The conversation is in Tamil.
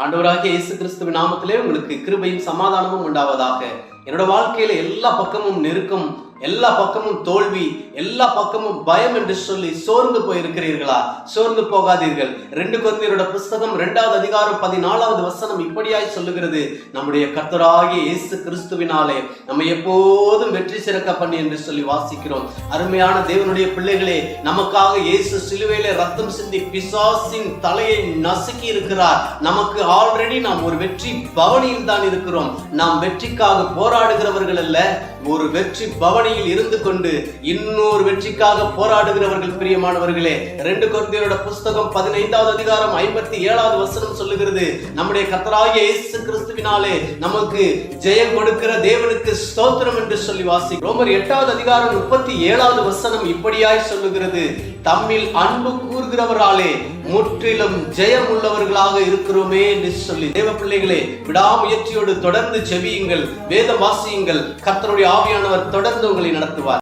ஆண்டவராகிய இயேசு கிறிஸ்துவின் நாமத்திலே உங்களுக்கு கிருபையும் சமாதானமும் உண்டாவதாக. என்னோட வாழ்க்கையில எல்லா பக்கமும் நெருக்கம், எல்லா பக்கமும் தோல்வி, எல்லா பக்கமும் பயம் என்று சொல்லி சோர்ந்து போயிருக்கிறீர்களா? சோர்ந்து போகாதீர்கள். 2 கொரிந்தியரோட புஸ்தகம் 2வது அதிகாரம் 14வது வசனம் இப்படியாய் சொல்லுகிறது, நம்முடைய கர்த்தராகிய இயேசு கிறிஸ்துவினாலே நம்ம எப்போதும் வெற்றி சிறக்க பண்ணி என்று சொல்லி வாசிக்கிறோம். அருமையான தேவனுடைய பிள்ளைகளே, நமக்காக இயேசு சிலுவையிலே ரத்தம் சிந்தி பிசாசின் தலையை நசுக்கி இருக்கிறார். நமக்கு ஆல்ரெடி நாம் ஒரு வெற்றி பவனியில் தான் இருக்கிறோம். நாம் வெற்றிக்காக போராடுகிறவர்கள் அல்ல, ஒரு வெற்றி பவனியில் இருந்து கொண்டு இன்னொரு வெற்றிக்காக போராடுகிறவர்கள். பிரியமானவர்களே, 2 கொரிந்தியரோட புஸ்தகம் 15வது அதிகாரம் 57வது வசனம் சொல்லுகிறது, நம்முடைய கர்த்தராகிய இயேசு கிறிஸ்துவினாலே நமக்கு ஜெயம் கொடுக்கிற தேவனுக்கு ஸ்தோத்திரம் என்று சொல்லி வாசி. ரோமர் 8வது அதிகாரம் 37வது வசனம் இப்படியாய் சொல்லுகிறது, தம்மில் அன்பு கூறுகிறவராலே முற்றிலும் ஜெயம் உள்ளவர்களாக இருக்கிறோமே என்று சொல்லி. தேவ பிள்ளைகளே, விடாமுயற்சியோடு தொடர்ந்து ஜெபியுங்கள், வேத வாசியுங்கள். கர்த்தருடைய ஆவியானவர் தொடர்ந்து உங்களை நடத்துவார்.